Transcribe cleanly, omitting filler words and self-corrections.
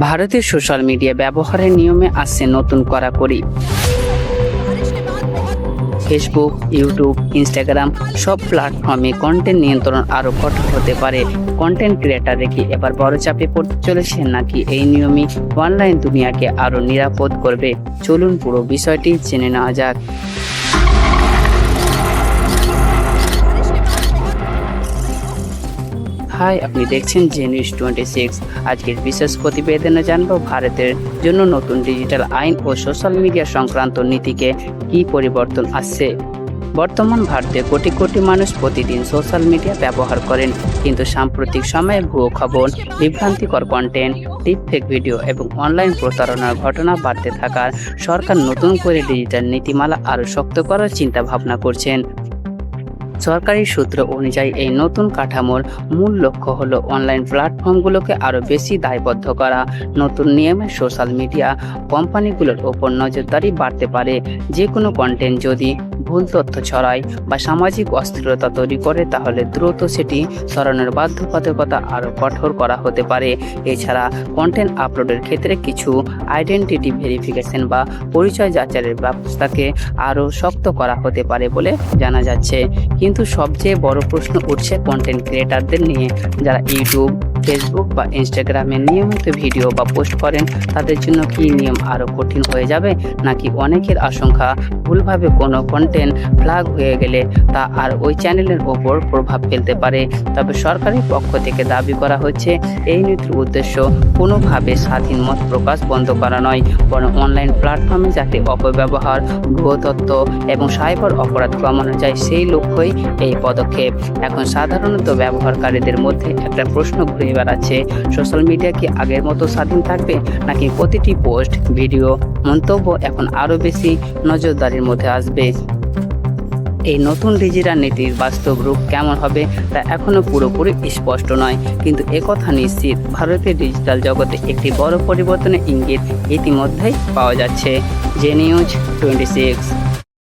ভারতের social media ব্যবহারের নিয়মে আসছে নতুন কড়াকড়ি। ফেসবুক, ইউটিউব, ইনস্টাগ্রাম সব প্ল্যাটফর্মে কন্টেন্ট নিয়ন্ত্রণ আরও কঠোর হতে পারে। কন্টেন্ট ক্রিয়েটাররা কি এবার বড় চাপে পড়তে চলেছে, নাকি এই নিয়মই অনলাইন দুনিয়াকে আরও নিরাপদ করবে? চলুন পুরো বিষয়টি জেনে নেওয়া যাক। হাই, আপনি দেখছেন জে নিউজ 26। আজকের বিশেষ প্রতিবেদনে জানবো ভারতের জন্য নতুন ডিজিটাল আইন ও সোশ্যাল মিডিয়া সংক্রান্ত নীতিকে কি পরিবর্তন আসছে। বর্তমান ভারতে কোটি কোটি মানুষ প্রতিদিন সোশ্যাল মিডিয়া ব্যবহার করেন, কিন্তু সাম্প্রতিক সময়ে ভুয়ো খবর, বিভ্রান্তিকর কন্টেন্ট, ডিপফেক ভিডিও এবং অনলাইন প্রতারণার ঘটনা বাড়তে থাকার সরকার নতুন করে ডিজিটাল নীতিমালা আরও শক্ত করার চিন্তা ভাবনা করছেন। সরকারি সূত্র অনুযায়ী এই নতুন কাঠামোর মূল লক্ষ্য হলো অনলাইন প্ল্যাটফর্মগুলোকে আরও বেশি দায়বদ্ধ করা। নতুন নিয়মে সোশ্যাল মিডিয়া কোম্পানিগুলোর ওপর নজরদারি বাড়তে পারে। যে কোনো কন্টেন্ট যদি ভুল তথ্য ছড়ায় বা সামাজিক অস্থিরতা তৈরি করে, তাহলে দ্রুত সেটি সরানোর বাধ্যবাধকতা আরও কঠোর করা হতে পারে। এছাড়া কন্টেন্ট আপলোডের ক্ষেত্রে কিছু আইডেন্টিটি ভেরিফিকেশন বা পরিচয় যাচাইয়ের ব্যবস্থাকে আরও শক্ত করা হতে পারে বলে জানা যাচ্ছে। কিন্তু সবচেয়ে বড় প্রশ্ন উঠছে কন্টেন্ট ক্রিয়েটারদের নিয়ে, যারা ইউটিউব, ফেসবুক বা ইনস্টাগ্রামে নিয়মিত ভিডিও বা পোস্ট করেন। তাদের জন্য কি নিয়ম আরও কঠিন হয়ে যাবে, নাকি অনেকের আশঙ্কা ভুলভাবে কোনো কন্টেন্ট ফ্ল্যাগ হয়ে গেলে তা আর ওই চ্যানেলের ওপর প্রভাব ফেলতে পারে? তবে সরকারের পক্ষ থেকে দাবি করা হচ্ছে, এই নীতির উদ্দেশ্য কোনোভাবে স্বাধীন মত প্রকাশ বন্ধ করা নয়, বরং অনলাইন প্ল্যাটফর্মে যাতে অপব্যবহার, ভুয়ো তথ্য এবং সাইবার অপরাধ কমানো যায়, সেই লক্ষ্যই এই পদক্ষেপ। এখন সাধারণত ব্যবহারকারীদের মধ্যে একটা প্রশ্ন ঘুরে বেড়াচ্ছে, সোশ্যাল মিডিয়া কি আগের মতো স্বাধীন থাকবে, নাকি প্রতিটি পোস্ট, ভিডিও, মন্তব্য এখন আরও বেশি নজরদারির মধ্যে আসবে? এই নতুন ডিজিটাল নীতির বাস্তব রূপ কেমন হবে তা এখনও পুরোপুরি স্পষ্ট নয়, কিন্তু একথা নিশ্চিত, ভারতের ডিজিটাল জগতে একটি বড় পরিবর্তনের ইঙ্গিত ইতিমধ্যেই পাওয়া যাচ্ছে। J news 26।